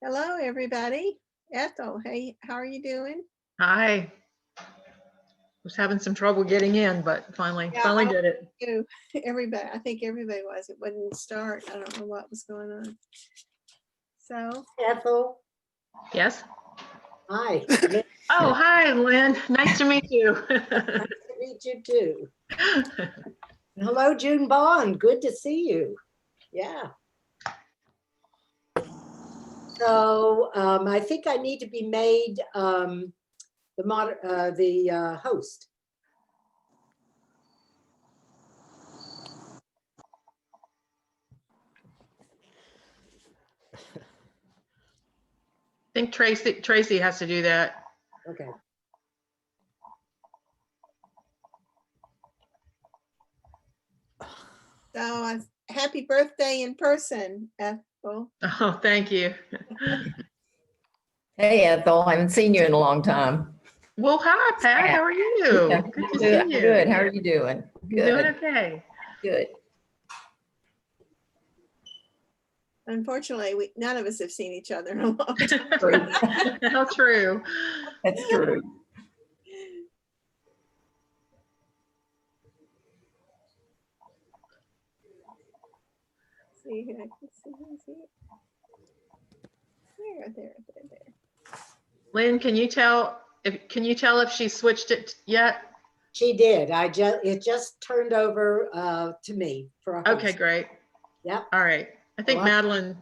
Hello, everybody. Ethel, hey, how are you doing? Hi. Was having some trouble getting in, but finally I did it. do. Everybody, I think everybody was. It wouldn't start. I don't know what was going on. So, Ethel, Yes. hi. Oh, hi, Lynn. Nice to meet you. Nice to meet you too. Hello, June Bond. Good to see you. Yeah. So I think I need to be made the host. I think Tracy has to do that. Okay. so happy birthday in person, Ethel. Oh, thank you. Hey, Ethel, I haven't seen you in a long time. Well, hi, Pat. How are you? Yeah, Good to see you. Good. How are you doing? You're doing okay. Good. Unfortunately, none of us have seen each other in a long time. True. How true. That's true. See here, I can see it. There. Lynn, can you tell if she switched it yet? She did. It just turned over to me for a host. Okay, great. Yep. All right. I think Madeline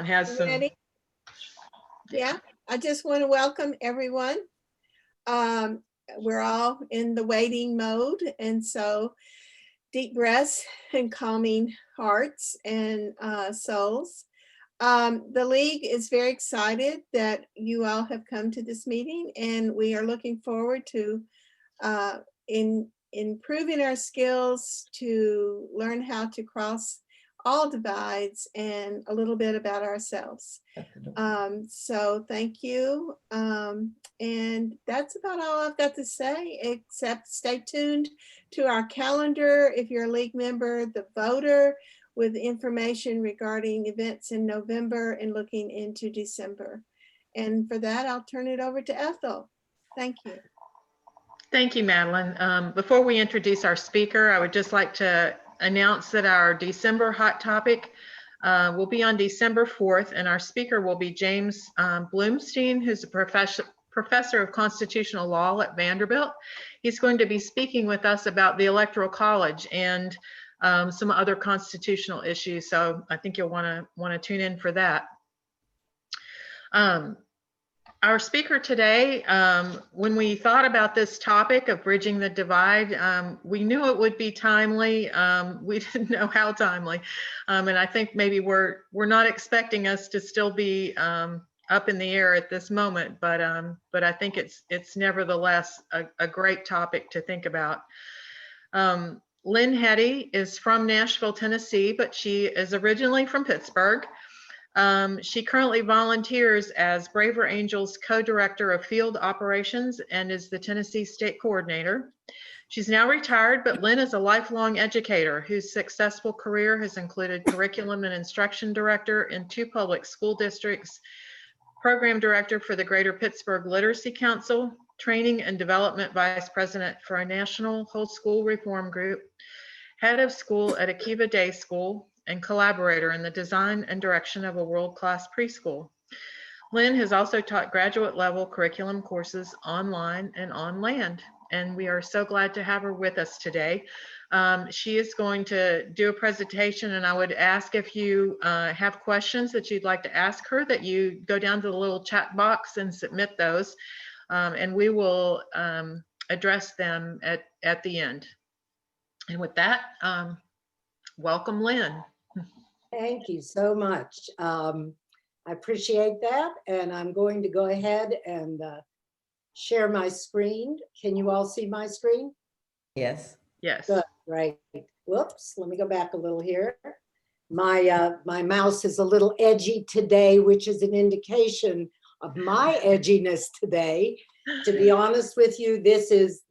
has some. Ready? Yeah, I just want to welcome everyone. We're all in the waiting mode, and so deep breaths and calming hearts and souls. The League is very excited that you all have come to this meeting, and we are looking forward to improving our skills to learn how to cross all divides and a little bit about ourselves. So thank you. And that's about all I've got to say, except stay tuned to our calendar if you're a League member, the voter, with information regarding events in November and looking into December. And for that, I'll turn it over to Ethel. Thank you. Thank you, Madeline. Before we introduce our speaker, I would just like to announce that our December hot topic will be on December 4th, and our speaker will be James Bloomstein, who's a professor of constitutional law at Vanderbilt. He's going to be speaking with us about the Electoral College and some other constitutional issues. So I think you'll want to tune in for that. Our speaker today, when we thought about this topic of bridging the divide, we knew it would be timely. We didn't know how timely, and I think maybe we're not expecting us to still be up in the air at this moment, but I think it's nevertheless a great topic to think about. Lynn Heady is from Nashville, Tennessee, but she is originally from Pittsburgh. She currently volunteers as Braver Angels co-director of field operations and is the Tennessee state coordinator. She's now retired, but Lynn is a lifelong educator whose successful career has included curriculum and instruction director in 2 public school districts, program director for the Greater Pittsburgh Literacy Council, training and development vice president for a national whole school reform group, head of school at Akiva Day School, and collaborator in the design and direction of a world-class preschool. Lynn has also taught graduate level curriculum courses online and on land, and we are so glad to have her with us today. She is going to do a presentation, and I would ask if you have questions that you'd like to ask her, that you go down to the little chat box and submit those, and we will address them at the end. And with that, welcome, Lynn. Thank you so much. I appreciate that. And I'm going to go ahead and share my screen. Can you all see my screen? Yes. Yes. Good, right. Whoops, let me go back a little here. My mouse is a little edgy today, which is an indication of my edginess today. To be honest with you, this is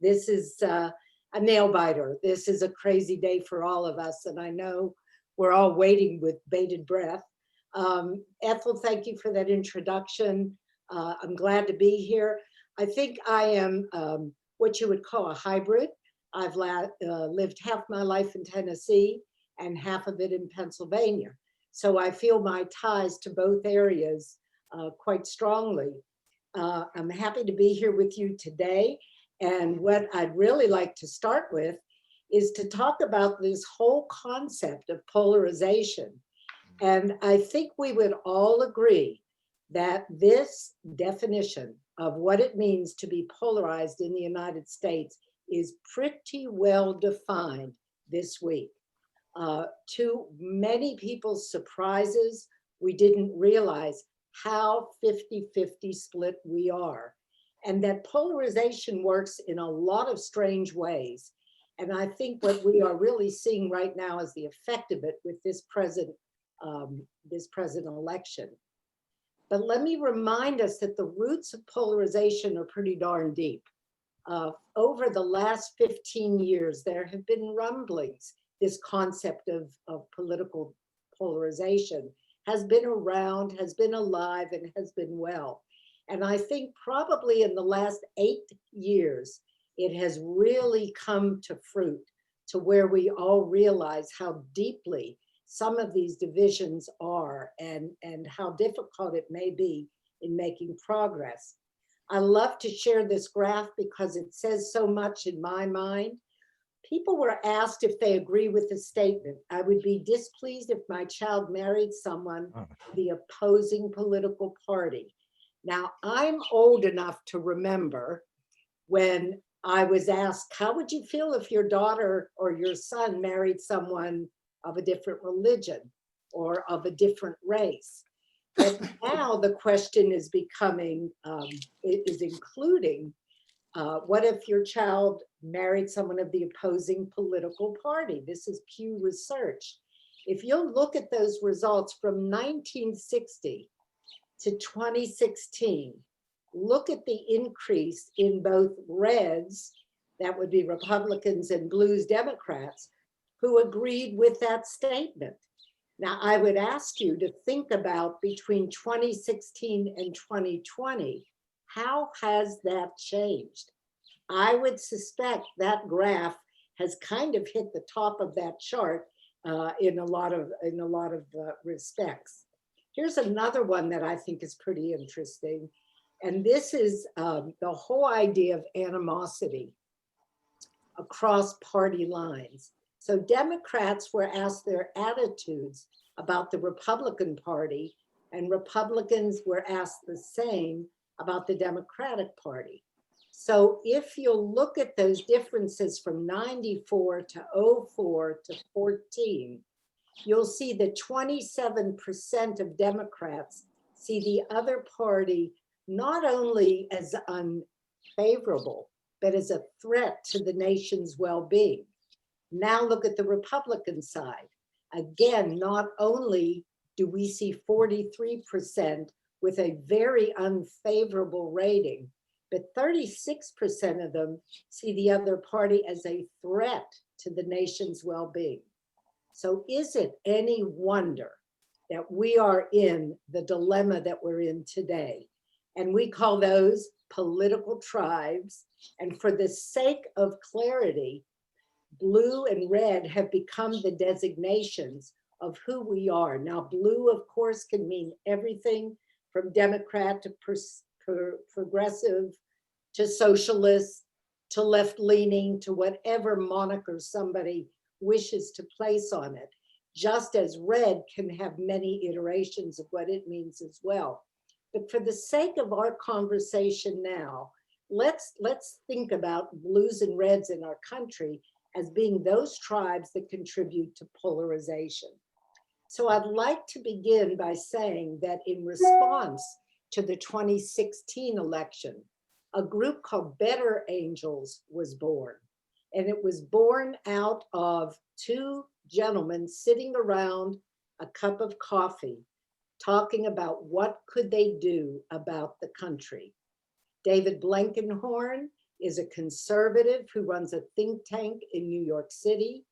a nail biter. This is a crazy day for all of us. And I know we're all waiting with bated breath. Ethel, thank you for that introduction. I'm glad to be here. I think I am what you would call a hybrid. I've lived half my life in Tennessee and half of it in Pennsylvania. So I feel my ties to both areas quite strongly. I'm happy to be here with you today. And what I'd really like to start with is to talk about this whole concept of polarization. And I think we would all agree that this definition of what it means to be polarized in the United States is pretty well defined this week. To many people's surprises, we didn't realize how 50-50 split we are, and that polarization works in a lot of strange ways. And I think what we are really seeing right now is the effect of it with this present election. But let me remind us that the roots of polarization are pretty darn deep. Over the last 15 years, there have been rumblings. This concept of political polarization has been around, has been alive, and has been well. And I think probably in the last 8 years, it has really come to fruit to where we all realize how deeply some of these divisions are and how difficult it may be in making progress. I love to share this graph because it says so much in my mind. People were asked if they agree with the statement, I would be displeased if my child married someone of the opposing political party. Now, I'm old enough to remember when I was asked, how would you feel if your daughter or your son married someone of a different religion or of a different race? But now the question is becoming, it is including, what if your child married someone of the opposing political party? This is Pew Research. If you'll look at those results from 1960 to 2016, look at the increase in both reds, that would be Republicans, and blues Democrats, who agreed with that statement. Now, I would ask you to think about between 2016 and 2020, how has that changed? I would suspect that graph has kind of hit the top of that chart in a lot of respects. Here's another one that I think is pretty interesting. And this is the whole idea of animosity across party lines. So Democrats were asked their attitudes about the Republican Party, and Republicans were asked the same about the Democratic Party. So if you'll look at those differences from 94 to 04 to 14, you'll see that 27% of Democrats see the other party not only as unfavorable, but as a threat to the nation's well-being. Now look at the Republican side. Again, not only do we see 43% with a very unfavorable rating, but 36% of them see the other party as a threat to the nation's well-being. So is it any wonder that we are in the dilemma that we're in today? And we call those political tribes. And for the sake of clarity, blue and red have become the designations of who we are. Now, blue, of course, can mean everything from Democrat to progressive to socialist to left-leaning to whatever moniker somebody wishes to place on it, just as red can have many iterations of what it means as well. But for the sake of our conversation now, let's think about blues and reds in our country as being those tribes that contribute to polarization. So I'd like to begin by saying that in response to the 2016 election, a group called Better Angels was born. And it was born out of two gentlemen sitting around a cup of coffee, talking about what could they do about the country. David Blankenhorn is a conservative who runs a think tank in New York City.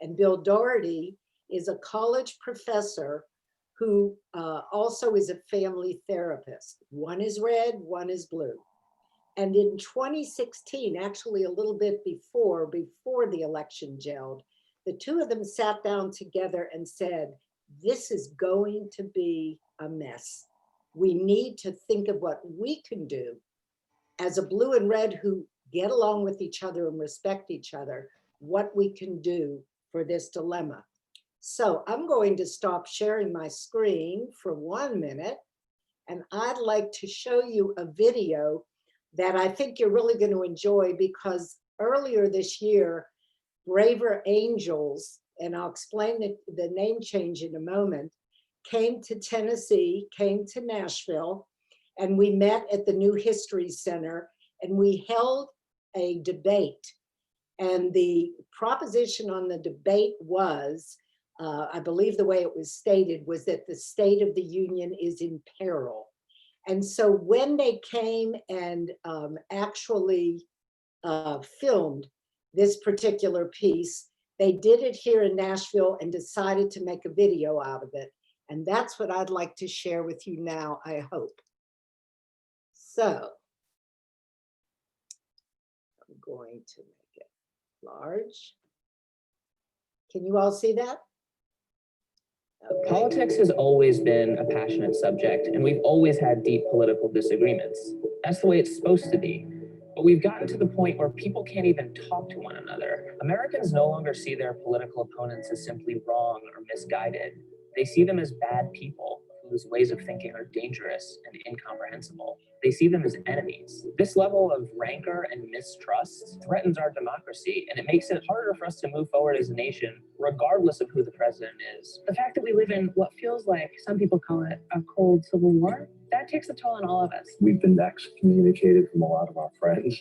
And Bill Doherty is a college professor who also is a family therapist. One is red, one is blue. And in 2016, actually a little bit before the election gelled, the two of them sat down together and said, this is going to be a mess. We need to think of what we can do as a blue and red who get along with each other and respect each other, what we can do for this dilemma. So I'm going to stop sharing my screen for 1 minute, and I'd like to show you a video that I think you're really going to enjoy, because earlier this year, Braver Angels, and I'll explain the name change in a moment, came to Tennessee, came to Nashville, and we met at the New History Center, and we held a debate. And the proposition on the debate was, I believe the way it was stated was that the State of the Union is in peril. And so when they came and actually filmed this particular piece, they did it here in Nashville and decided to make a video out of it. And that's what I'd like to share with you now, I hope. So I'm going to make it large. Can you all see that? Okay. Politics has always been a passionate subject, and we've always had deep political disagreements. That's the way it's supposed to be. But we've gotten to the point where people can't even talk to one another. Americans no longer see their political opponents as simply wrong or misguided. They see them as bad people whose ways of thinking are dangerous and incomprehensible. They see them as enemies. This level of rancor and mistrust threatens our democracy, and it makes it harder for us to move forward as a nation, regardless of who the president is. The fact that we live in what feels like, some people call it, a cold civil war, that takes a toll on all of us. We've been excommunicated from a lot of our friends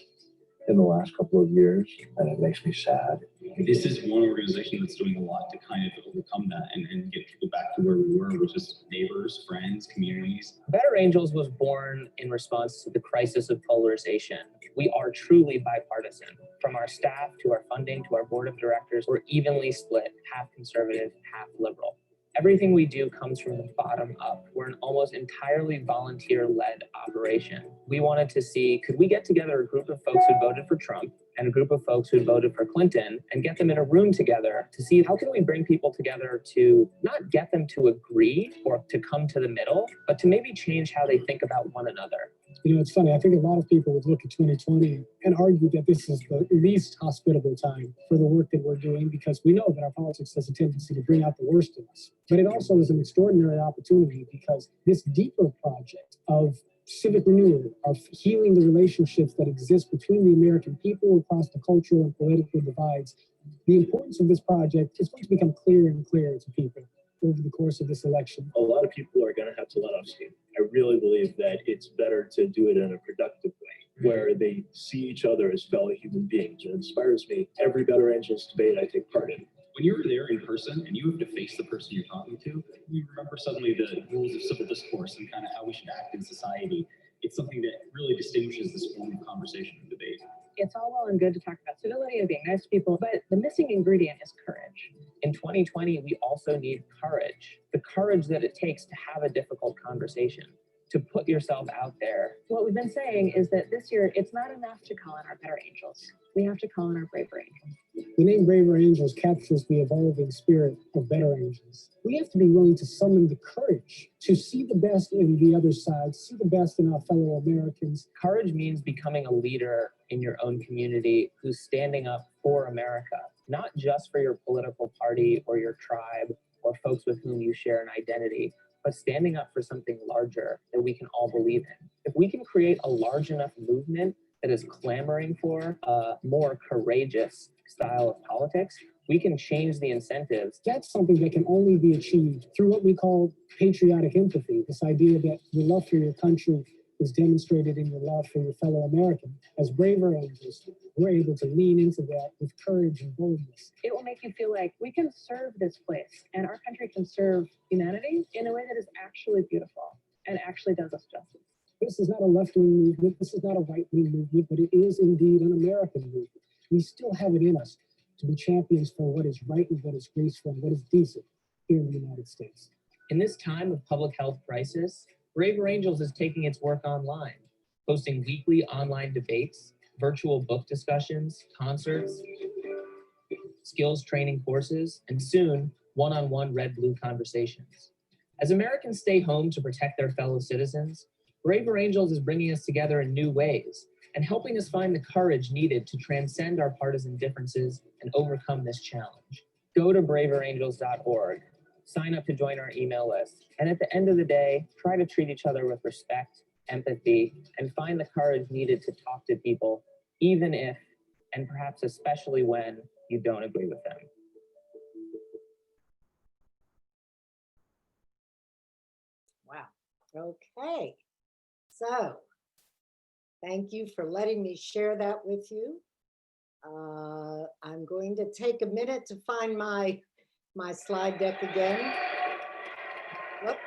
in the last couple of years, and it makes me sad. This is one organization that's doing a lot to kind of overcome that and get people back to where we were, which is neighbors, friends, communities. Better Angels was born in response to the crisis of polarization. We are truly bipartisan. From our staff to our funding to our board of directors, we're evenly split, half conservative, half liberal. Everything we do comes from the bottom up. We're an almost entirely volunteer-led operation. We wanted to see, could we get together a group of folks who voted for Trump and a group of folks who voted for Clinton and get them in a room together to see how can we bring people together to not get them to agree or to come to the middle, but to maybe change how they think about one another. You know, it's funny. I think a lot of people would look at 2020 and argue that this is the least hospitable time for the work that we're doing, because we know that our politics has a tendency to bring out the worst in us. But it also is an extraordinary opportunity, because this deeper project of civic renewal, of healing the relationships that exist between the American people across the cultural and political divides, the importance of this project is going to become clearer and clearer to people over the course of this election. A lot of people are going to have to let off steam. I really believe that it's better to do it in a productive way, where they see each other as fellow human beings. It inspires me. Every Better Angels debate I take part in. When you're there in person and you have to face the person you're talking to, you remember suddenly the rules of civil discourse and kind of how we should act in society. It's something that really distinguishes this form of conversation and debate. It's all well and good to talk about civility and being nice to people, but the missing ingredient is courage. In 2020, we also need courage. The courage that it takes to have a difficult conversation, to put yourself out there. What we've been saying is that this year, it's not enough to call in our better angels. We have to call in our braver angels. The name Braver Angels captures the evolving spirit of Better Angels. We have to be willing to summon the courage to see the best in the other side, see the best in our fellow Americans. Courage means becoming a leader in your own community who's standing up for America, not just for your political party or your tribe or folks with whom you share an identity, but standing up for something larger that we can all believe in. If we can create a large enough movement that is clamoring for a more courageous style of politics, we can change the incentives. That's something that can only be achieved through what we call patriotic empathy, this idea that your love for your country is demonstrated in your love for your fellow American. As Braver Angels, we're able to lean into that with courage and boldness. It will make you feel like we can serve this place, and our country can serve humanity in a way that is actually beautiful and actually does us justice. This is not a left-wing movement. This is not a right-wing movement, but it is indeed an American movement. We still have it in us to be champions for what is right and what is graceful and what is decent here in the United States. In this time of public health crisis, Braver Angels is taking its work online, hosting weekly online debates, virtual book discussions, concerts, skills training courses, and soon, one-on-one red-blue conversations. As Americans stay home to protect their fellow citizens, Braver Angels is bringing us together in new ways and helping us find the courage needed to transcend our partisan differences and overcome this challenge. Go to braverangels.org, sign up to join our email list, and at the end of the day, try to treat each other with respect, empathy, and find the courage needed to talk to people, even if, and perhaps especially when, you don't agree with them. Wow. Okay. So thank you for letting me share that with you. I'm going to take a minute to find my slide deck again. Whoop.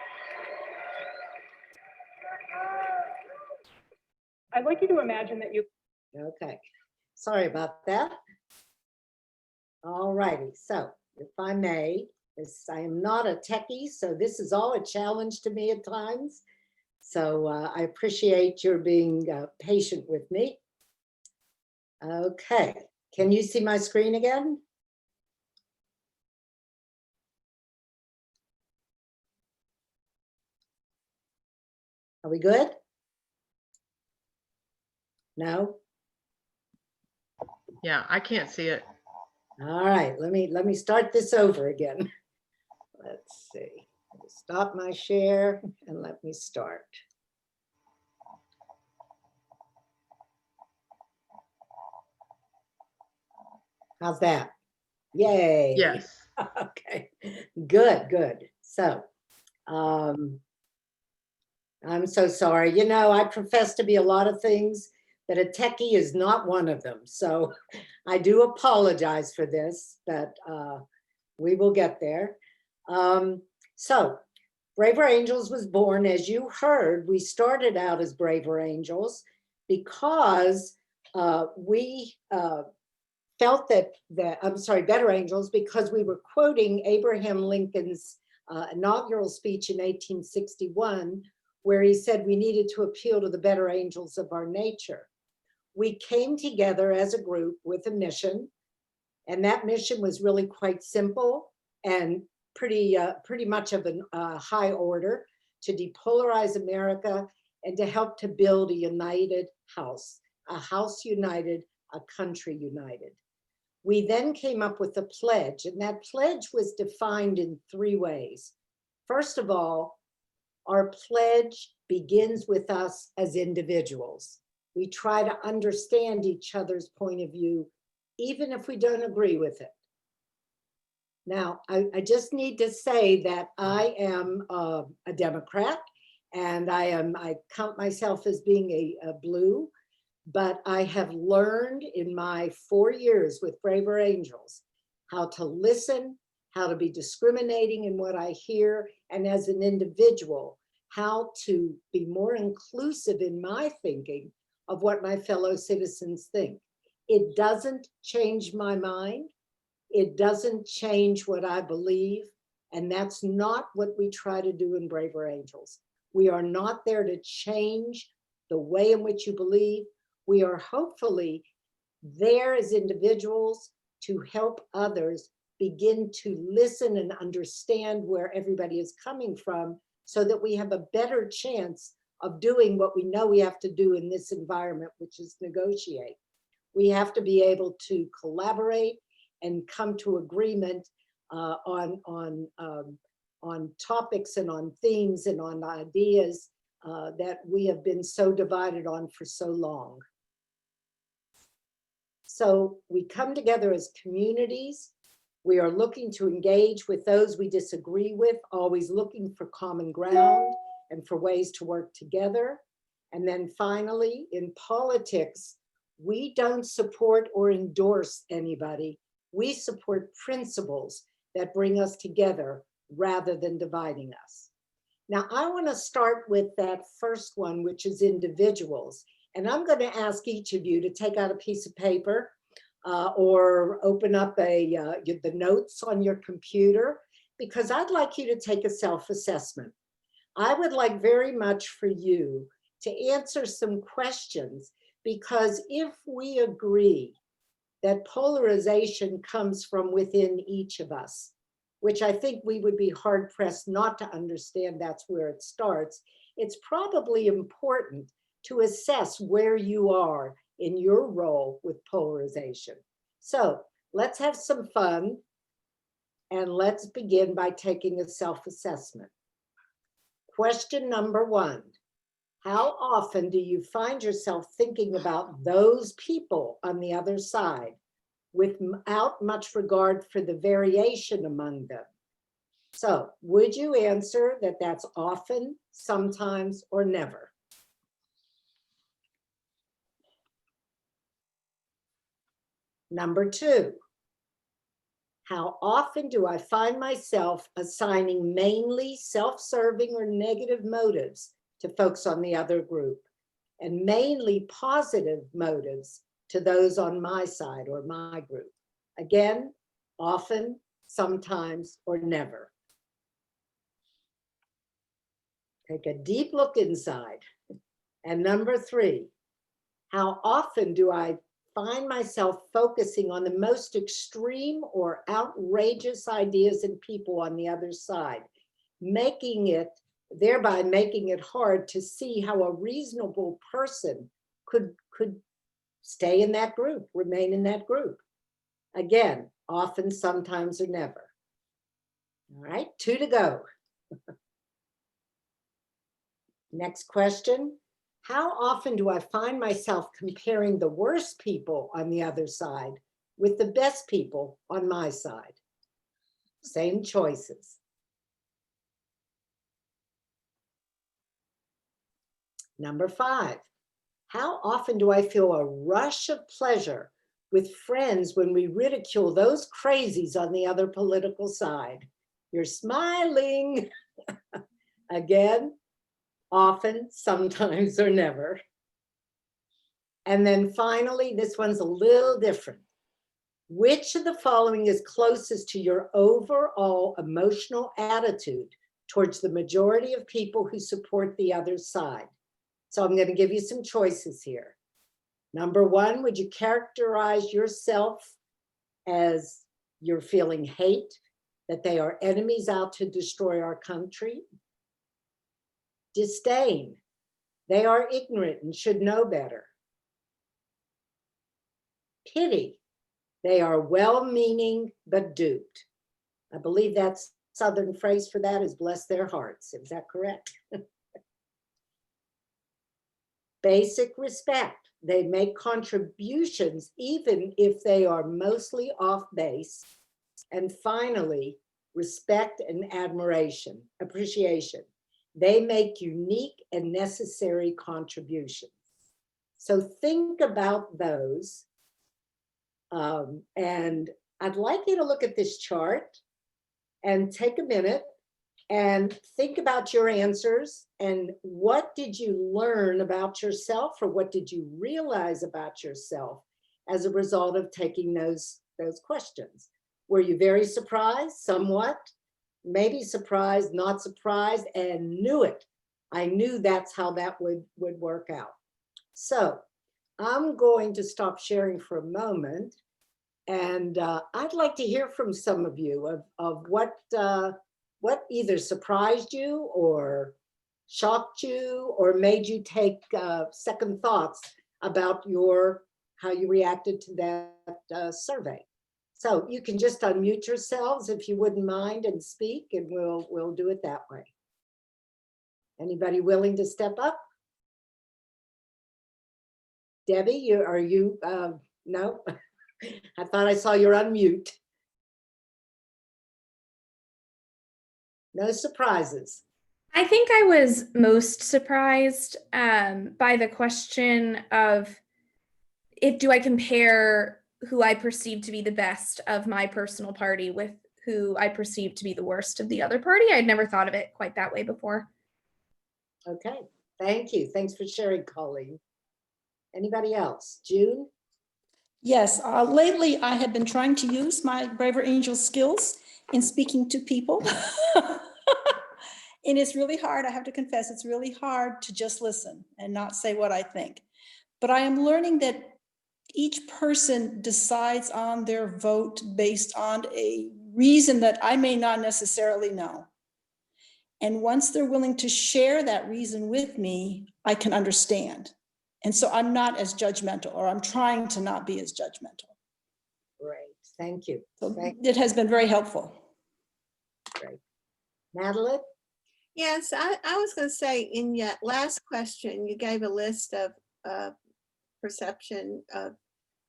I'd like you to imagine that you. Okay. Sorry about that. All righty. So if I may, I am not a techie, so this is all a challenge to me at times. So I appreciate your being patient with me. Okay, can you see my screen again? Are we good? No? Yeah, I can't see it. All right, let me start this over again. Let's see. Stop my share and let me start. How's that? Yay. Yes. Okay, good. So, I'm so sorry. You know, I profess to be a lot of things, but a techie is not one of them. So I do apologize for this, but we will get there. So Braver Angels was born, as you heard, we started out as Braver Angels because we felt that Better Angels, because we were quoting Abraham Lincoln's inaugural speech in 1861, where he said we needed to appeal to the better angels of our nature. We came together as a group with a mission, and that mission was really quite simple and pretty much of a high order: to depolarize America and to help to build a united house, a house united, a country united. We then came up with a pledge, and that pledge was defined in 3 ways. First of all, our pledge begins with us as individuals. We try to understand each other's point of view, even if we don't agree with it. Now, I just need to say that I am a Democrat, and I count myself as being a blue, but I have learned in my 4 years with Braver Angels how to listen, how to be discriminating in what I hear, and as an individual, how to be more inclusive in my thinking of what my fellow citizens think. It doesn't change my mind. It doesn't change what I believe. And that's not what we try to do in Braver Angels. We are not there to change the way in which you believe. We are hopefully there as individuals to help others begin to listen and understand where everybody is coming from, so that we have a better chance of doing what we know we have to do in this environment, which is negotiate. We have to be able to collaborate and come to agreement on topics and on themes and on ideas that we have been so divided on for so long. So we come together as communities. We are looking to engage with those we disagree with, always looking for common ground and for ways to work together. And then finally, in politics, we don't support or endorse anybody. We support principles that bring us together rather than dividing us. Now, I want to start with that first one, which is individuals. And I'm going to ask each of you to take out a piece of paper or open up the notes on your computer because I'd like you to take a self-assessment. I would like very much for you to answer some questions, because if we agree that polarization comes from within each of us, which I think we would be hard pressed not to understand that's where it starts, it's probably important to assess where you are in your role with polarization. So let's have some fun, and let's begin by taking a self-assessment. Question number 1, how often do you find yourself thinking about those people on the other side without much regard for the variation among them? So would you answer that that's often, sometimes, or never? Number 2, how often do I find myself assigning mainly self-serving or negative motives to folks on the other group, and mainly positive motives to those on my side or my group? Again, often, sometimes, or never. Take a deep look inside. And number 3, how often do I find myself focusing on the most extreme or outrageous ideas and people on the other side, thereby making it hard to see how a reasonable person could stay in that group, remain in that group? Again, often, sometimes, or never. All right, 2 to go. Next question. How often do I find myself comparing the worst people on the other side with the best people on my side? Same choices. Number 5, how often do I feel a rush of pleasure with friends when we ridicule those crazies on the other political side? You're smiling. Again, often, sometimes, or never. And then finally, this one's a little different. Which of the following is closest to your overall emotional attitude towards the majority of people who support the other side? So I'm going to give you some choices here. Number 1, would you characterize yourself as you're feeling hate, that they are enemies out to destroy our country? Disdain, they are ignorant and should know better. Pity, they are well-meaning but duped. I believe that's Southern phrase for that is bless their hearts. Is that correct? Basic respect, they make contributions even if they are mostly off base. And finally, respect and appreciation. They make unique and necessary contributions. So think about those. And I'd like you to look at this chart and take a minute and think about your answers and what did you learn about yourself, or what did you realize about yourself as a result of taking those questions? Were you very surprised? Somewhat? Maybe surprised, not surprised, and knew it. I knew that's how that would work out. So I'm going to stop sharing for a moment, and I'd like to hear from some of you of what either surprised you or shocked you or made you take second thoughts about how you reacted to that survey. So you can just unmute yourselves if you wouldn't mind and speak, and we'll do it that way. Anybody willing to step up? Debbie, are you, no? I thought I saw your unmute. No surprises. I think I was most surprised by the question of do I compare who I perceive to be the best of my personal party with who I perceive to be the worst of the other party. I'd never thought of it quite that way before. Okay, thank you. Thanks for sharing, Colleen. Anybody else? June? Yes, lately I have been trying to use my Braver Angel skills, in speaking to people. And it's really hard, I have to confess, it's really hard to just listen and not say what I think. But I am learning that each person decides on their vote based on a reason that I may not necessarily know. And once they're willing to share that reason with me, I can understand. And so I'm not as judgmental, or I'm trying to not be as judgmental. Great, thank you. So it has been very helpful. Great. Madeline? Yes, I was going to say in your last question, you gave a list of perception of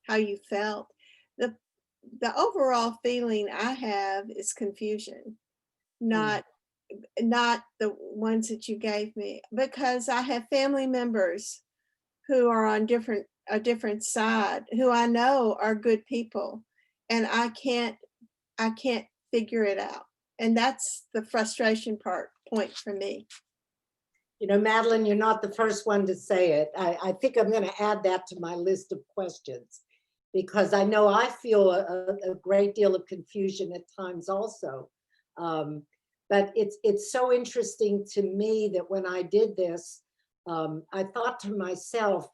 how you felt. The overall feeling I have is confusion, not the ones that you gave me, because I have family members who are on a different side, who I know are good people, and I can't figure it out. And that's the frustration point for me. You know, Madeline, you're not the first one to say it. I think I'm going to add that to my list of questions, because I know I feel a great deal of confusion at times also. But it's so interesting to me that when I did this, I thought to myself,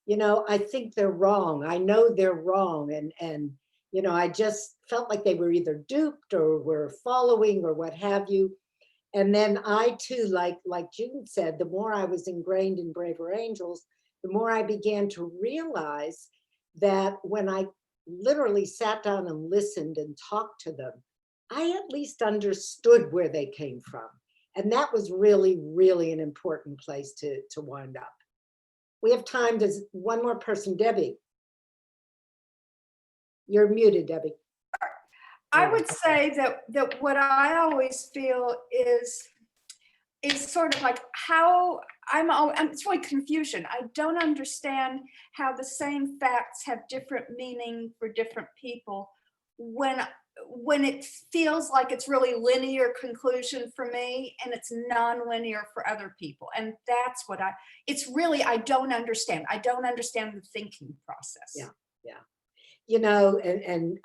you know, I think they're wrong. I know they're wrong. And you know, I just felt like they were either duped or were following or what have you. And then I too, like June said, the more I was ingrained in Braver Angels, the more I began to realize that when I literally sat down and listened and talked to them, I at least understood where they came from. And that was really, really an important place to wind up. We have time. Does one more person, Debbie? You're muted, Debbie. I would say that what I always feel is sort of like how it's really confusion. I don't understand how the same facts have different meaning for different people when it feels like it's really linear conclusion for me and it's non-linear for other people. And that's what I don't understand. I don't understand the thinking process. Yeah, yeah. You know, and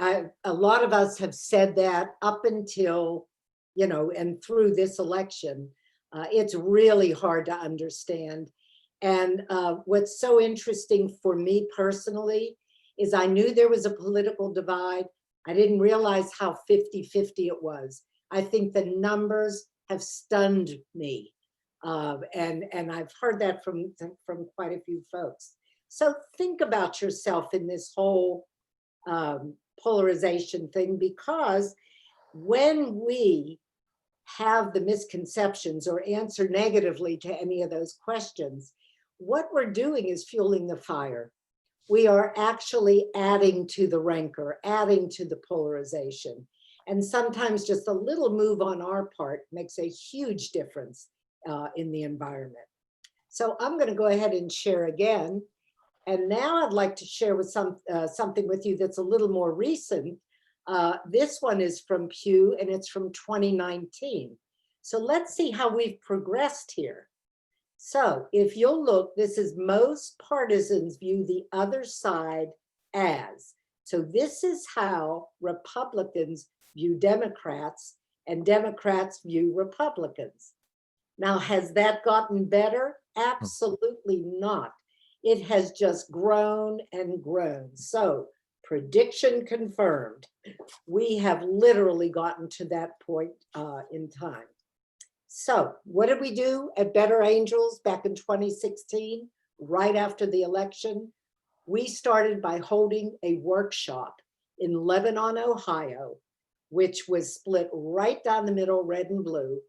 a lot of us have said that up until, you know, and through this election, it's really hard to understand. And what's so interesting for me personally is I knew there was a political divide. I didn't realize how 50-50 it was. I think the numbers have stunned me. And I've heard that from quite a few folks. So think about yourself in this whole polarization thing, because when we have the misconceptions or answer negatively to any of those questions, what we're doing is fueling the fire. We are actually adding to the rancor, adding to the polarization. And sometimes just a little move on our part makes a huge difference in the environment. So I'm going to go ahead and share again. And now I'd like to share with something with you that's a little more recent. This one is from Pew and it's from 2019. So let's see how we've progressed here. So if you'll look, this is most partisans view the other side as. So this is how Republicans view Democrats and Democrats view Republicans. Now, has that gotten better? Absolutely not. It has just grown and grown. So prediction confirmed. We have literally gotten to that point in time. So what did we do at Better Angels back in 2016, right after the election? We started by holding a workshop in Lebanon, Ohio, which was split right down the middle, red and blue,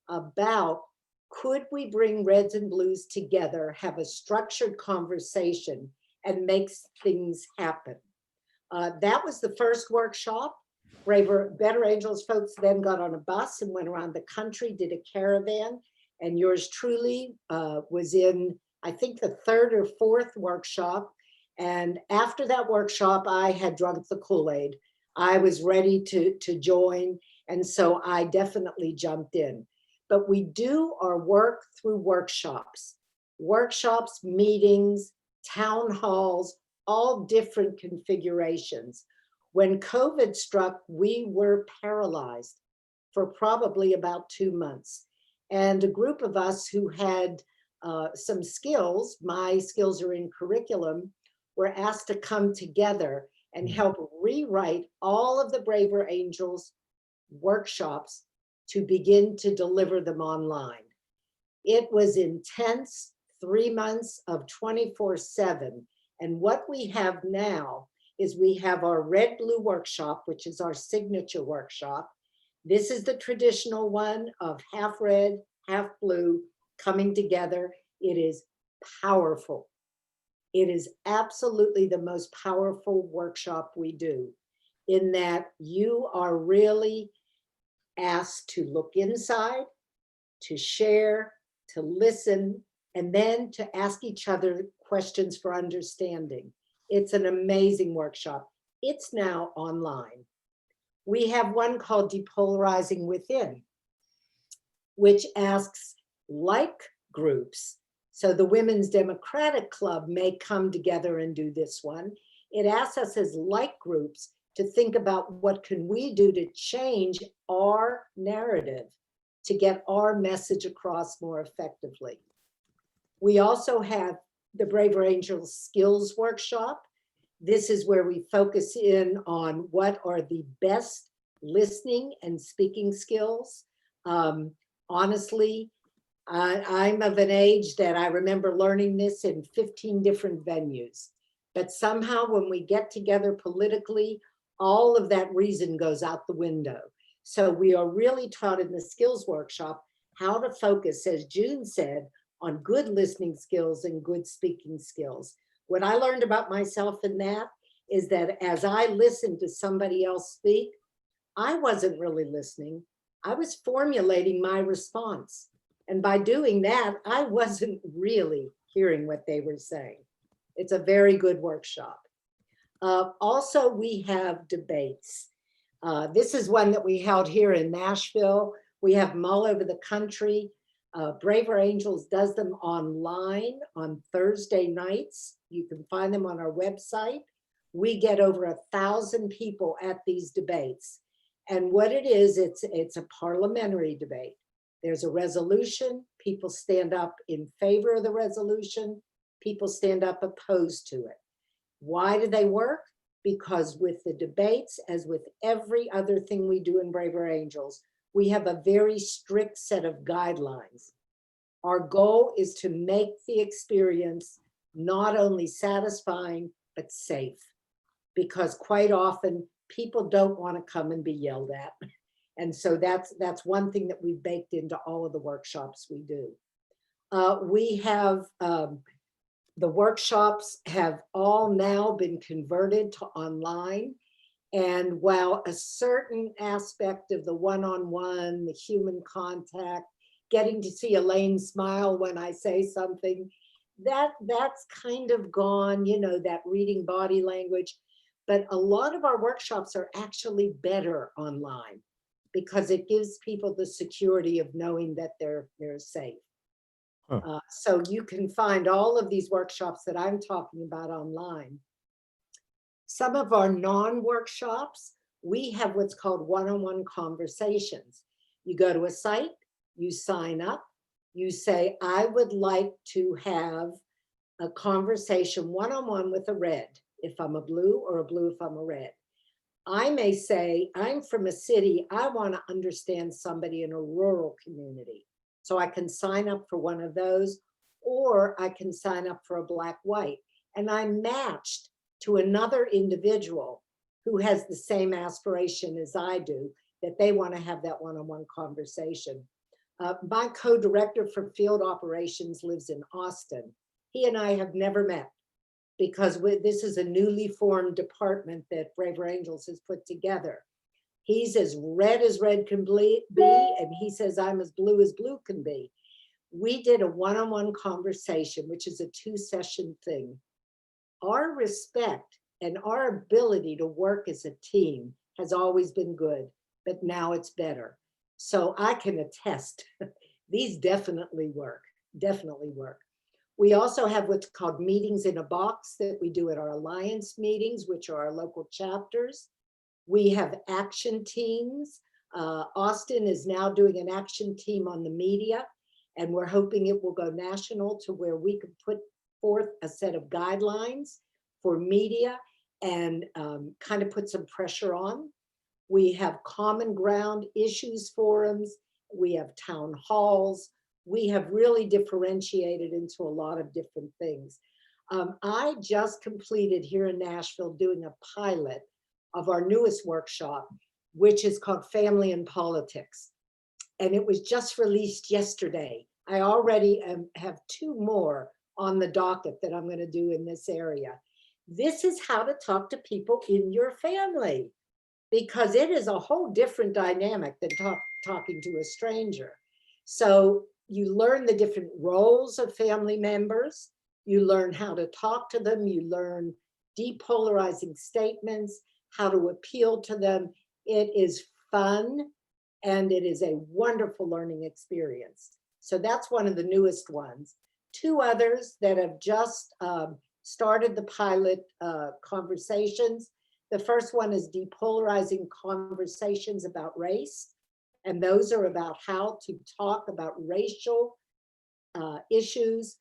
about could we bring reds and blues together, have a structured conversation, and make things happen. That was the first workshop. Better Angels folks then got on a bus and went around the country, did a caravan, and yours truly was in, I think, the third or fourth workshop. And after that workshop, I had drunk the Kool-Aid. I was ready to join, and so I definitely jumped in. But we do our work through workshops, meetings, town halls, all different configurations. When COVID struck, we were paralyzed for probably about 2 months. And a group of us who had some skills, my skills are in curriculum, were asked to come together and help rewrite all of the Braver Angels workshops to begin to deliver them online. It was intense, 3 months of 24/7. And what we have now is we have our red blue workshop, which is our signature workshop. This is the traditional one of half red, half blue coming together. It is powerful. It is absolutely the most powerful workshop we do, in that you are really asked to look inside, to share, to listen, and then to ask each other questions for understanding. It's an amazing workshop. It's now online. We have one called Depolarizing Within, which asks like groups. So the Women's Democratic Club may come together and do this one. It asks us as like groups to think about what can we do to change our narrative, to get our message across more effectively. We also have the Braver Angels Skills Workshop. This is where we focus in on what are the best listening and speaking skills. Honestly, I'm of an age that I remember learning this in 15 different venues. But somehow when we get together politically, all of that reason goes out the window. So we are really taught in the skills workshop how to focus, as June said, on good listening skills and good speaking skills. What I learned about myself in that is that as I listened to somebody else speak, I wasn't really listening. I was formulating my response. And by doing that, I wasn't really hearing what they were saying. It's a very good workshop. Also, we have debates. This is one that we held here in Nashville. We have them all over the country. Braver Angels does them online on Thursday nights. You can find them on our website. We get over 1,000 people at these debates. And what it is, it's a parliamentary debate. There's a resolution, people stand up in favor of the resolution, people stand up opposed to it. Why do they work? Because with the debates, as with every other thing we do in Braver Angels, we have a very strict set of guidelines. Our goal is to make the experience not only satisfying, but safe. Because quite often, people don't want to come and be yelled at. And so that's one thing that we've baked into all of the workshops we do. We have, the workshops have all now been converted to online. And while a certain aspect of the one-on-one, the human contact, getting to see Elaine smile when I say something, that's kind of gone, you know, that reading body language. But a lot of our workshops are actually better online because it gives people the security of knowing that they're safe. Huh. So you can find all of these workshops that I'm talking about online. Some of our non-workshops, we have what's called one-on-one conversations. You go to a site, you sign up, you say, I would like to have a conversation one-on-one with a red, if I'm a blue, or a blue if I'm a red. I may say, I'm from a city, I want to understand somebody in a rural community. So I can sign up for one of those, or I can sign up for a black-white. And I'm matched to another individual who has the same aspiration as I do, that they want to have that one-on-one conversation. My co-director for field operations lives in Austin. He and I have never met, because this is a newly formed department that Braver Angels has put together. He's as red can be, and he says I'm as blue can be. We did a one-on-one conversation, which is a 2-session thing. Our respect and our ability to work as a team has always been good, but now it's better. So I can attest, these definitely work, definitely work. We also have what's called meetings in a box that we do at our alliance meetings, which are our local chapters. We have action teams. Austin is now doing an action team on the media, and we're hoping it will go national to where we can put forth a set of guidelines for media and kind of put some pressure on. We have common ground issues forums. We have town halls. We have really differentiated into a lot of different things. I just completed here in Nashville doing a pilot of our newest workshop, which is called Family and Politics. And it was just released yesterday. I already have 2 more on the docket that I'm going to do in this area. This is how to talk to people in your family, because it is a whole different dynamic than talking to a stranger. So you learn the different roles of family members. You learn how to talk to them. You learn depolarizing statements, how to appeal to them. It is fun, and it is a wonderful learning experience. So that's one of the newest ones. 2 others that have just started the pilot conversations. The first one is depolarizing conversations about race. And those are about how to talk about racial issues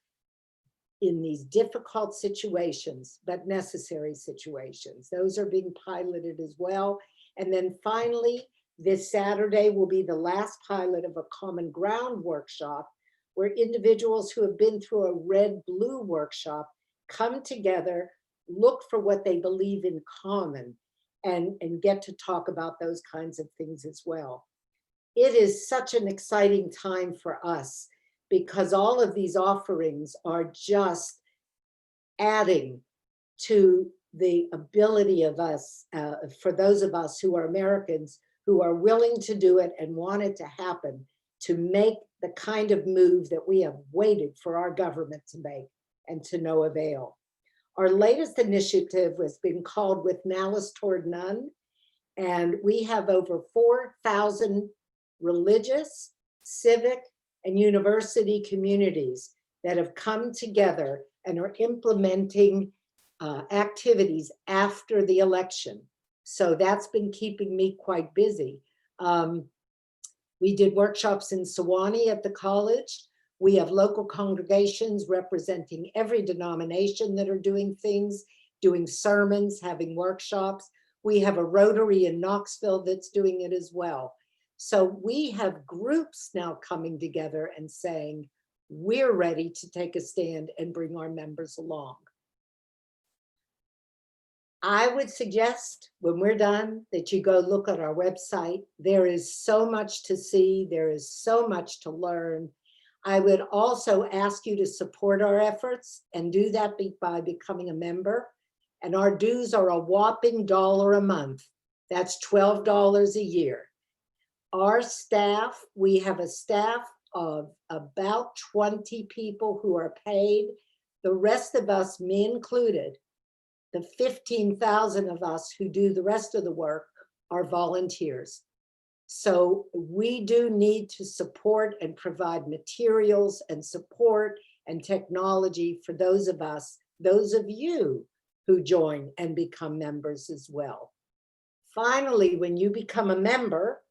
in these difficult situations, but necessary situations. Those are being piloted as well. And then finally, this Saturday will be the last pilot of a common ground workshop where individuals who have been through a red-blue workshop come together, look for what they believe in common, and get to talk about those kinds of things as well. It is such an exciting time for us because all of these offerings are just adding to the ability of us, for those of us who are Americans, who are willing to do it and want it to happen, to make the kind of move that we have waited for our government to make and to no avail. Our latest initiative has been called With Malice Toward None, and we have over 4,000 religious, civic, and university communities that have come together and are implementing activities after the election. So that's been keeping me quite busy. We did workshops in Sewanee at the college. We have local congregations representing every denomination that are doing things, doing sermons, having workshops. We have a Rotary in Knoxville that's doing it as well. So we have groups now coming together and saying, we're ready to take a stand and bring our members along. I would suggest when we're done that you go look at our website. There is so much to see. There is so much to learn. I would also ask you to support our efforts and do that by becoming a member. And our dues are a whopping $1 a month. That's $12 a year. Our staff, we have a staff of about 20 people who are paid. The rest of us, me included, the 15,000 of us who do the rest of the work are volunteers. So we do need to support and provide materials and support and technology for those of us, those of you who join and become members as well. Finally, when you become a member,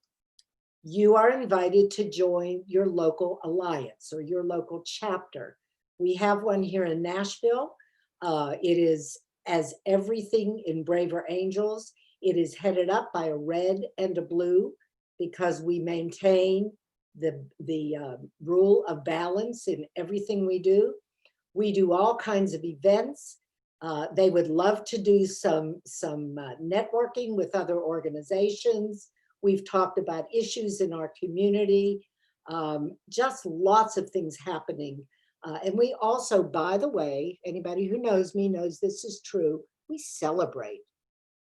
you are invited to join your local alliance or your local chapter. We have one here in Nashville. It is, as everything in Braver Angels, it is headed up by a red and a blue because we maintain the rule of balance in everything we do. We do all kinds of events. They would love to do some networking with other organizations. We've talked about issues in our community, just lots of things happening. And we also, by the way, anybody who knows me knows this is true, we celebrate.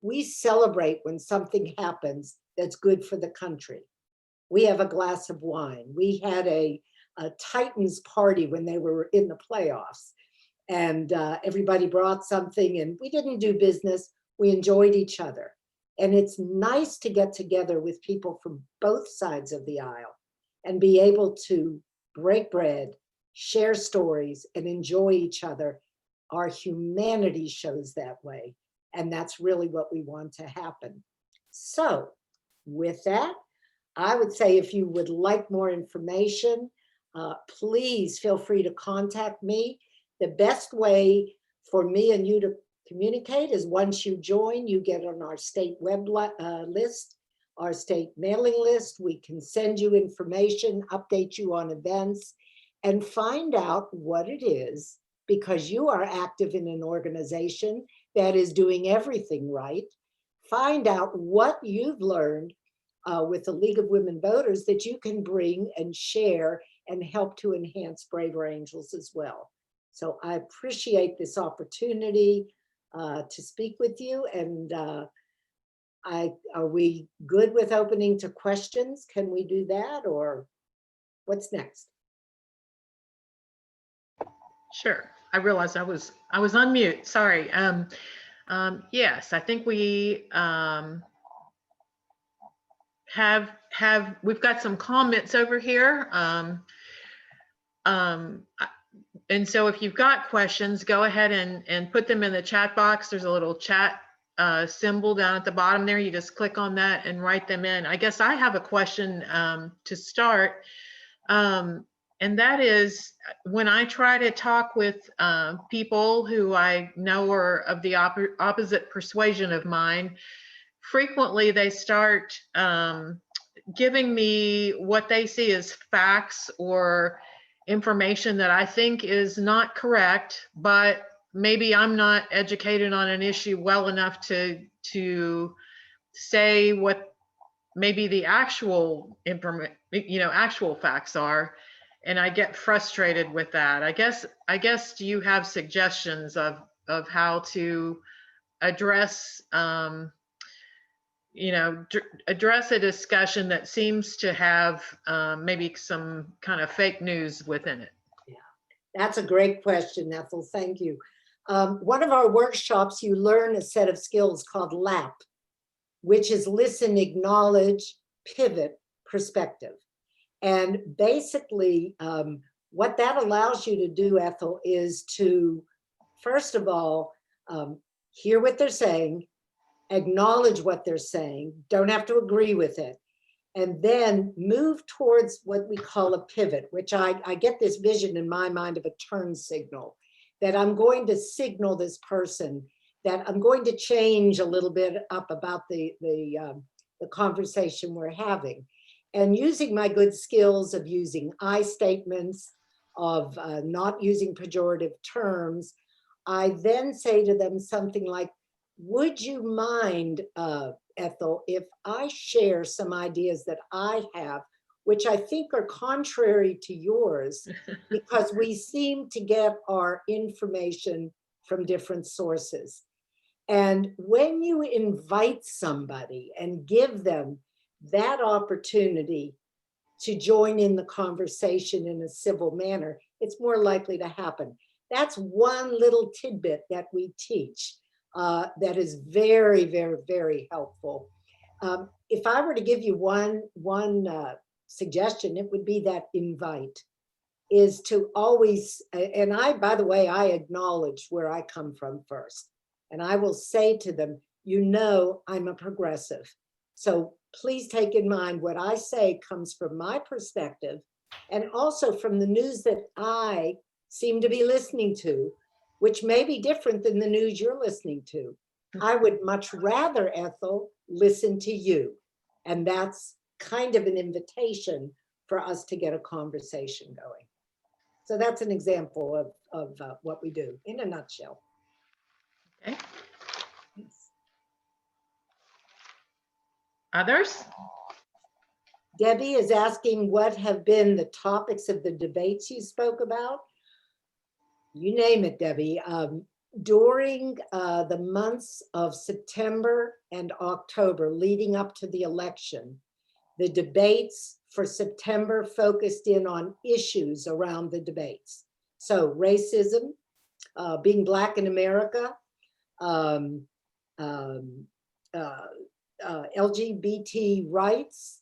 We celebrate when something happens that's good for the country. We have a glass of wine. We had a Titans party when they were in the playoffs, and everybody brought something, and we didn't do business. We enjoyed each other. And it's nice to get together with people from both sides of the aisle and be able to break bread, share stories, and enjoy each other. Our humanity shows that way. And that's really what we want to happen. So with that, I would say if you would like more information, please feel free to contact me. The best way for me and you to communicate is once you join, you get on our state web list, our state mailing list. We can send you information, update you on events, and find out what it is, because you are active in an organization that is doing everything right. Find out what you've learned with the League of Women Voters that you can bring and share and help to enhance Braver Angels as well. So I appreciate this opportunity to speak with you. And are we good with opening to questions? Can we do that, or what's next? Sure. I realized I was on mute. Sorry. Yes, I think we we've got some comments over here. And so if you've got questions, go ahead and put them in the chat box. There's a little chat symbol down at the bottom there. You just click on that and write them in. I guess I have a question to start. And that is, when I try to talk with people who I know are of the opposite persuasion of mine, frequently they start giving me what they see as facts or information that I think is not correct, but maybe I'm not educated on an issue well enough to say what maybe the actual actual facts are. And I get frustrated with that. I guess do you have suggestions of how to address address a discussion that seems to have maybe some kind of fake news within it? Yeah, that's a great question, Ethel. Thank you. One of our workshops, you learn a set of skills called LAP, which is listen, acknowledge, pivot, perspective. And basically, what that allows you to do, Ethel, is to, first of all, hear what they're saying, acknowledge what they're saying, don't have to agree with it, and then move towards what we call a pivot, which I get this vision in my mind of a turn signal, that I'm going to signal this person that I'm going to change a little bit up about the conversation we're having. And using my good skills of using I statements, of not using pejorative terms, I then say to them something like, would you mind, Ethel, if I share some ideas that I have, which I think are contrary to yours, because we seem to get our information from different sources. And when you invite somebody and give them that opportunity to join in the conversation in a civil manner, it's more likely to happen. That's one little tidbit that we teach that is very, very, very helpful. If I were to give you one suggestion, it would be that invite is to always, and by the way, I acknowledge where I come from first. And I will say to them, I'm a progressive. So please take in mind what I say comes from my perspective and also from the news that I seem to be listening to, which may be different than the news you're listening to. I would much rather, Ethel, listen to you. And that's kind of an invitation for us to get a conversation going. So that's an example of what we do in a nutshell. Okay. Others? Debbie is asking what have been the topics of the debates you spoke about. You name it, Debbie. During the months of September and October leading up to the election, the debates for September focused in on issues around the debates. So racism, being Black in America, LGBT rights.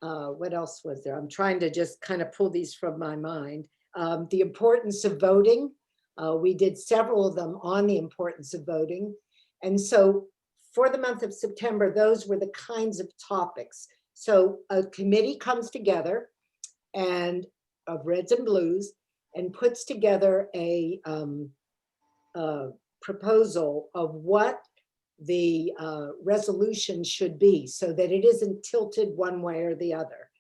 What else was there? I'm trying to just kind of pull these from my mind. The importance of voting. We did several of them on the importance of voting. And so for the month of September, those were the kinds of topics. So a committee comes together and of reds and blues and puts together a proposal of what the resolution should be so that it isn't tilted one way or the other.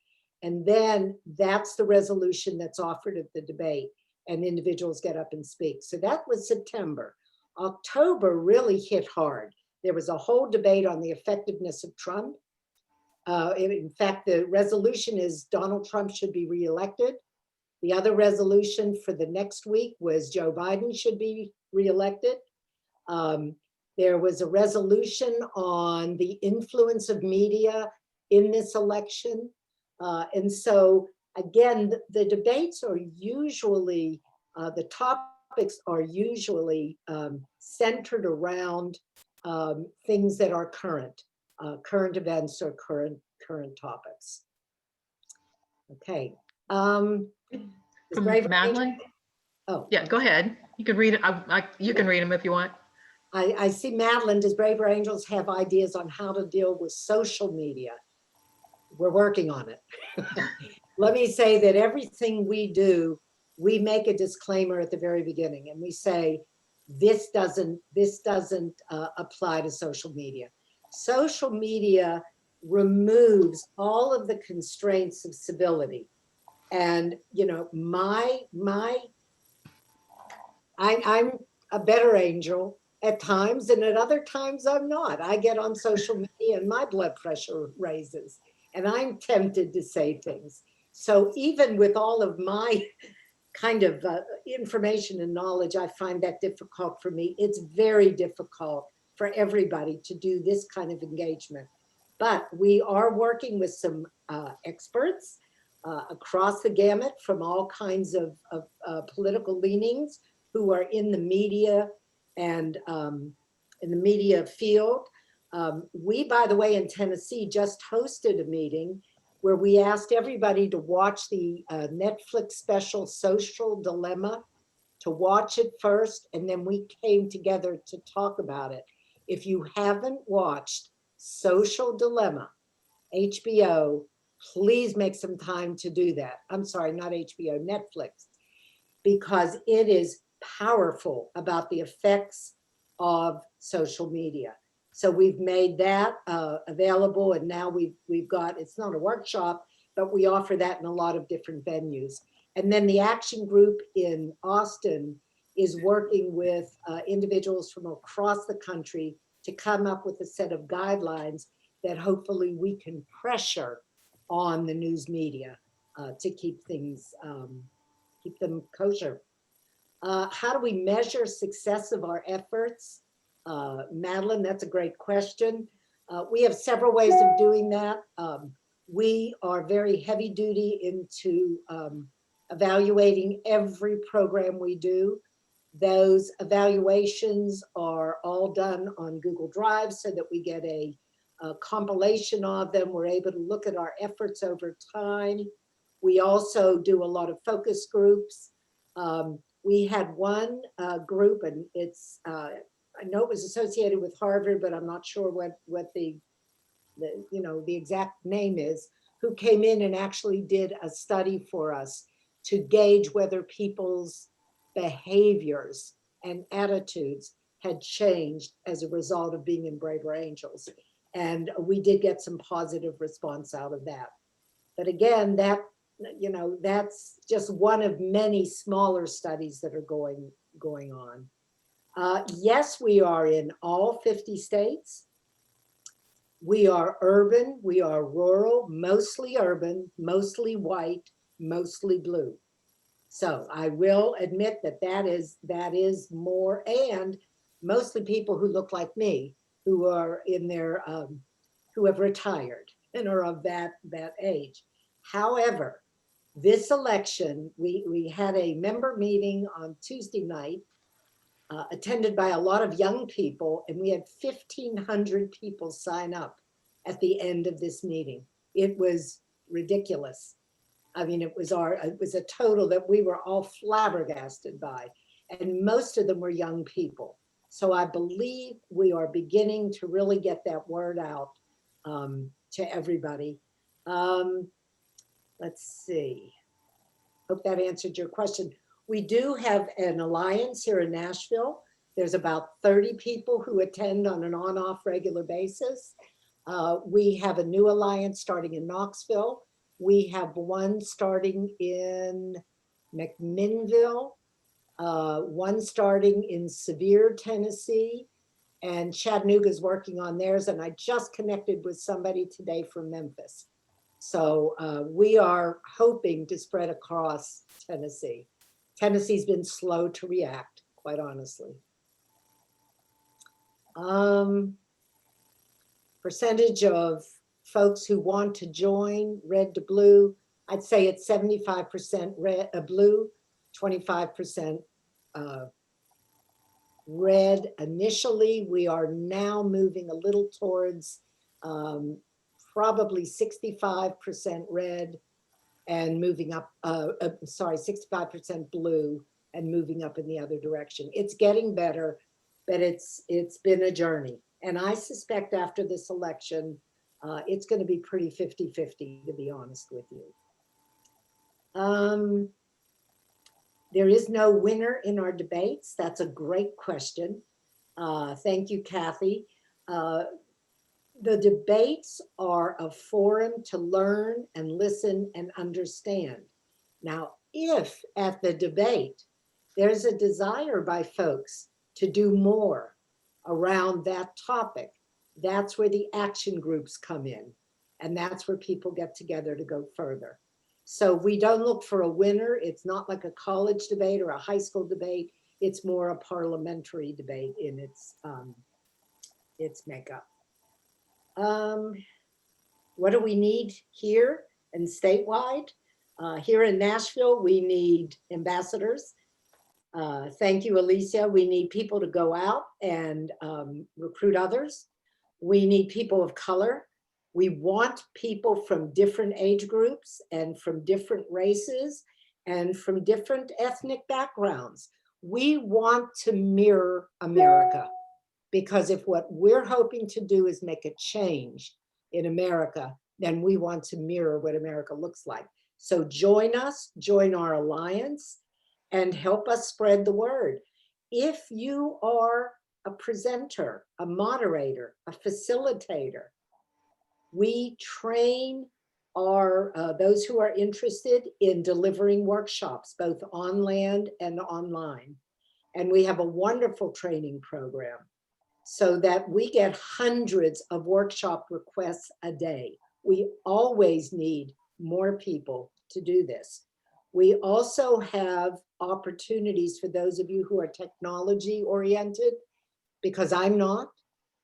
And then that's the resolution that's offered at the debate and individuals get up and speak. So that was September. October really hit hard. There was a whole debate on the effectiveness of Trump. In fact, the resolution is Donald Trump should be reelected. The other resolution for the next week was Joe Biden should be reelected. There was a resolution on the influence of media in this election. And so again, the debates are usually, the topics are usually centered around things that are current events or current topics. Okay. From Madeline? Oh, Yeah, go ahead. You can read it. You can read them if you want. I see Madeline, does Braver Angels have ideas on how to deal with social media? We're working on it. Let me say that everything we do, we make a disclaimer at the very beginning and we say, this doesn't apply to social media. Social media removes all of the constraints of civility. And, you know, I'm a better angel at times, and at other times I'm not. I get on social media and my blood pressure raises, and I'm tempted to say things. So even with all of my kind of information and knowledge, I find that difficult for me. It's very difficult for everybody to do this kind of engagement. But we are working with some experts across the gamut from all kinds of political leanings who are in the media and in the media field. We, by the way, in Tennessee just hosted a meeting where we asked everybody to watch the Netflix special Social Dilemma, to watch it first, and then we came together to talk about it. If you haven't watched Social Dilemma, HBO, please make some time to do that. I'm sorry, not HBO, Netflix, because it is powerful about the effects of social media. So we've made that available, and now we've got, it's not a workshop, but we offer that in a lot of different venues. And then the action group in Austin is working with individuals from across the country to come up with a set of guidelines that hopefully we can pressure on the news media to keep things, keep them kosher. How do we measure success of our efforts? Madeline, that's a great question. We have several ways of doing that. We are very heavy duty into evaluating every program we do. Those evaluations are all done on Google Drive so that we get a compilation of them. We're able to look at our efforts over time. We also do a lot of focus groups. We had one group, and it's, I know it was associated with Harvard, but I'm not sure what the exact name is, who came in and actually did a study for us to gauge whether people's behaviors and attitudes had changed as a result of being in Braver Angels. And we did get some positive response out of that. But again, that, that's just one of many smaller studies that are going on. Yes, we are in all 50 states. We are urban, we are rural, mostly urban, mostly white, mostly blue. So I will admit that is more, and mostly people who look like me, who are in their, who have retired and are of that age. However, this election, we had a member meeting on Tuesday night, attended by a lot of young people, and we had 1,500 people sign up at the end of this meeting. It was ridiculous. I mean, it was a total that we were all flabbergasted by, and most of them were young people. So I believe we are beginning to really get that word out to everybody. Let's see. Hope that answered your question. We do have an alliance here in Nashville. There's about 30 people who attend on an on-off regular basis. We have a new alliance starting in Knoxville. We have one starting in McMinnville, one starting in Sevier, Tennessee, and Chattanooga is working on theirs. And I just connected with somebody today from Memphis. So we are hoping to spread across Tennessee. Tennessee's been slow to react, quite honestly. Percentage of folks who want to join red to blue, I'd say it's 75% red, blue, 25% red initially. We are now moving a little towards probably 65% red and moving up, sorry, 65% blue and moving up in the other direction. It's getting better, but it's been a journey. And I suspect after this election, it's going to be pretty 50-50, to be honest with you. There is no winner in our debates. That's a great question. Thank you, Kathy. The debates are a forum to learn and listen and understand. Now, if at the debate, there's a desire by folks to do more around that topic, that's where the action groups come in. And that's where people get together to go further. So we don't look for a winner. It's not like a college debate or a high school debate. It's more a parliamentary debate in its makeup. What do we need here and statewide? Here in Nashville, we need ambassadors. Thank you, Alicia. We need people to go out and recruit others. We need people of color. We want people from different age groups and from different races and from different ethnic backgrounds. We want to mirror America, because if what we're hoping to do is make a change in America, then we want to mirror what America looks like. So join us, join our alliance, and help us spread the word. If you are a presenter, a moderator, a facilitator, we train those who are interested in delivering workshops, both on land and online. And we have a wonderful training program so that we get hundreds of workshop requests a day. We always need more people to do this. We also have opportunities for those of you who are technology oriented, because I'm not.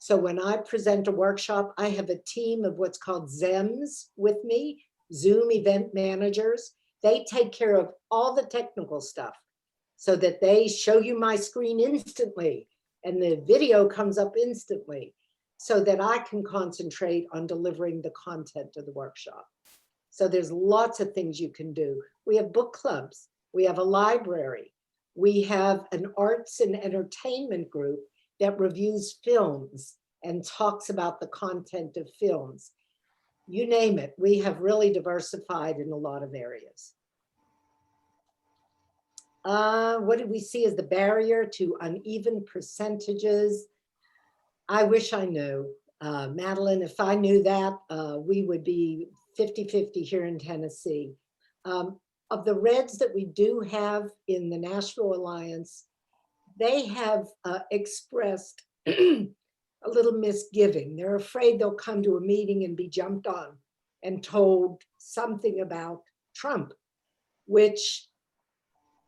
So when I present a workshop, I have a team of what's called ZEMs with me, Zoom event managers. They take care of all the technical stuff so that they show you my screen instantly and the video comes up instantly so that I can concentrate on delivering the content of the workshop. So there's lots of things you can do. We have book clubs, we have a library, we have an arts and entertainment group that reviews films and talks about the content of films. You name it, we have really diversified in a lot of areas. What did we see as the barrier to uneven percentages? I wish I knew. Madeline, if I knew that, we would be 50-50 here in Tennessee. Of the Reds that we do have in the Nashville Alliance, they have expressed a little misgiving. They're afraid they'll come to a meeting and be jumped on and told something about Trump, which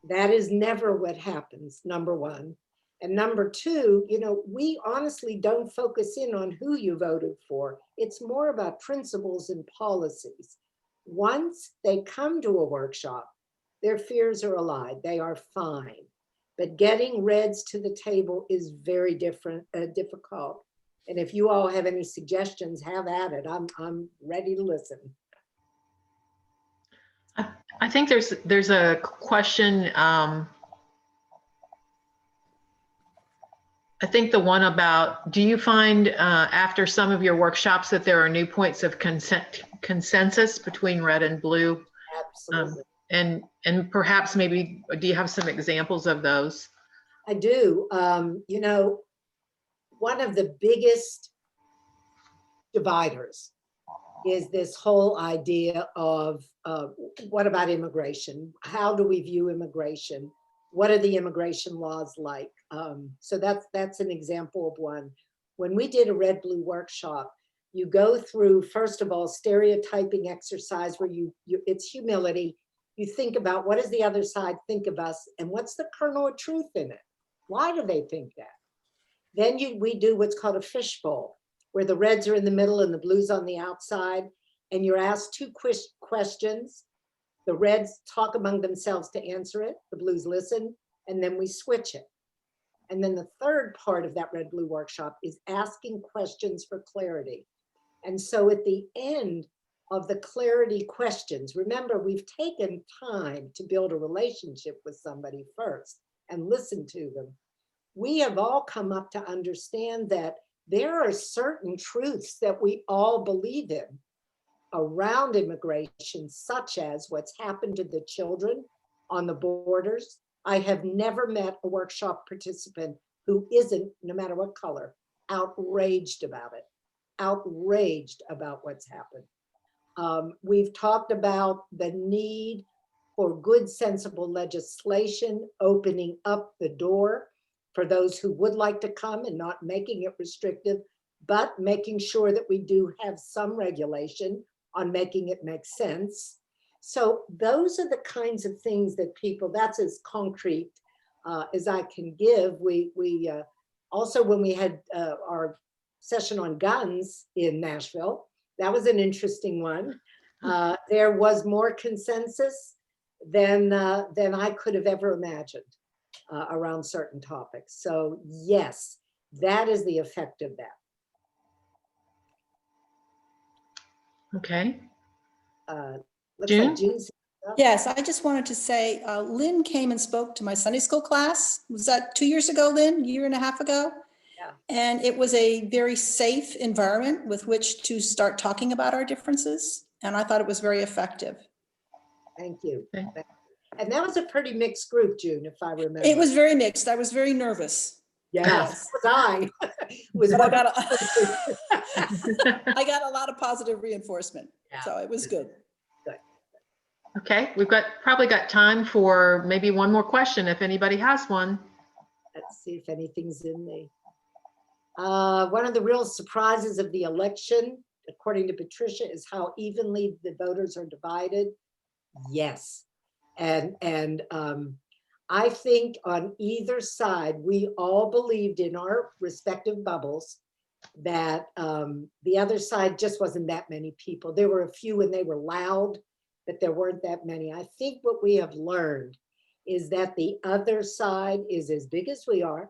that is never what happens, number one. And number two, you know, we honestly don't focus in on who you voted for. It's more about principles and policies. Once they come to a workshop, their fears are allayed. They are fine. But getting Reds to the table is very difficult. And if you all have any suggestions, have at it. I'm ready to listen. I think there's a question I think the one about, do you find after some of your workshops that there are new points of consensus between red and blue? Absolutely. And perhaps maybe, do you have some examples of those? I do. You know, one of the biggest dividers is this whole idea of what about immigration? How do we view immigration? What are the immigration laws like? So that's an example of one. When we did a red blue workshop, you go through, first of all, stereotyping exercise where it's humility. You think about what does the other side think of us and what's the kernel of truth in it? Why do they think that? Then we do what's called a fishbowl, where the reds are in the middle and the blues on the outside. And you're asked two questions. The reds talk among themselves to answer it. The blues listen, and then we switch it. And then the third part of that red blue workshop is asking questions for clarity. And so at the end of the clarity questions, remember, we've taken time to build a relationship with somebody first and listen to them. We have all come up to understand that there are certain truths that we all believe in around immigration, such as what's happened to the children on the borders. I have never met a workshop participant who isn't, no matter what color, outraged about it, outraged about what's happened. We've talked about the need for good, sensible legislation, opening up the door for those who would like to come and not making it restrictive, but making sure that we do have some regulation on making it make sense. So those are the kinds of things that people, that's as concrete as I can give. We also, when we had our session on guns in Nashville, that was an interesting one. There was more consensus than I could have ever imagined around certain topics. So yes, that is the effect of that. Okay. Looks June? like June's. Yes, I just wanted to say, Lynn came and spoke to my Sunday school class. Was that 2 years ago, Lynn? Year and a half ago? Yeah. And it was a very safe environment with which to start talking about our differences. And I thought it was very effective. Thank you. Okay. And that was a pretty mixed group, June, if I remember. It was very mixed. I was very nervous. Yes, was I. Was But I got I got a lot of positive reinforcement. Yeah. So it was good. Okay, we've probably got time for maybe one more question if anybody has one. Let's see if anything's in me. One of the real surprises of the election, according to Patricia, is how evenly the voters are divided. Yes. And I think on either side, we all believed in our respective bubbles that the other side just wasn't that many people. There were a few and they were loud, but there weren't that many. I think what we have learned is that the other side is as big as we are.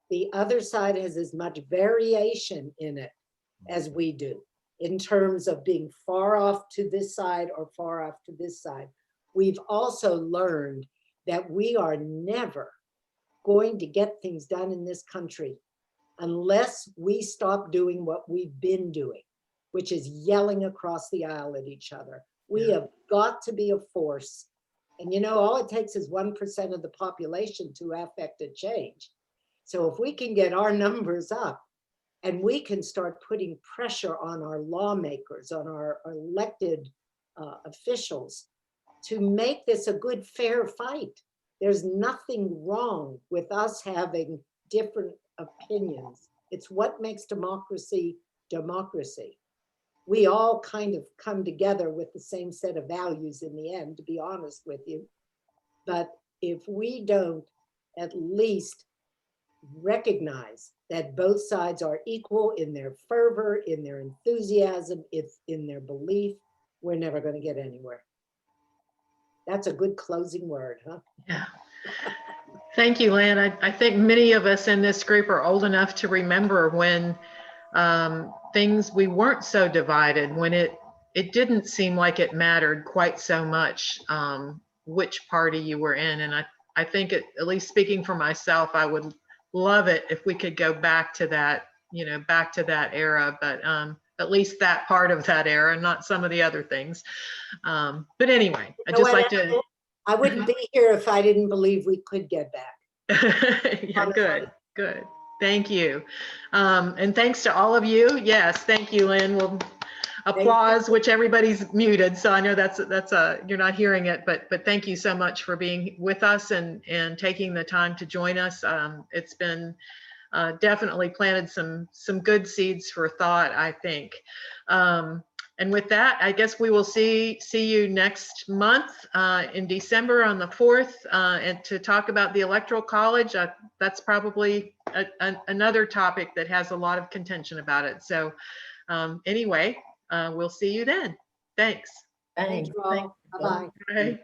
The other side has as much variation in it as we do in terms of being far off to this side or far off to this side. We've also learned that we are never going to get things done in this country unless we stop doing what we've been doing, which is yelling across the aisle at each other. We have got to be a force. And you know, all it takes is 1% of the population to affect a change. So if we can get our numbers up and we can start putting pressure on our lawmakers, on our elected officials to make this a good, fair fight. There's nothing wrong with us having different opinions. It's what makes democracy democracy. We all kind of come together with the same set of values in the end, to be honest with you. But if we don't at least recognize that both sides are equal in their fervor, in their enthusiasm, in their belief, we're never going to get anywhere. That's a good closing word, huh? Yeah. Thank you, Lynn. I think many of us in this group are old enough to remember when we weren't so divided, when it didn't seem like it mattered quite so much which party you were in. And I think at least speaking for myself, I would love it if we could go back to that, back to that era, but at least that part of that era, not some of the other things. But anyway, I just like to. I wouldn't be here if I didn't believe we could get back. Yeah, good. Thank you. And thanks to all of you. Yes, thank you, Lynn. We'll applause, which everybody's muted. So I know that's you're not hearing it, but thank you so much for being with us and taking the time to join us. It's been definitely planted some good seeds for thought, I think. And with that, I guess we will see you next month in December on the 4th, and to talk about the Electoral College. That's probably another topic that has a lot of contention about it. So anyway, we'll see you then. Thanks. Thanks. Bye-bye. Bye.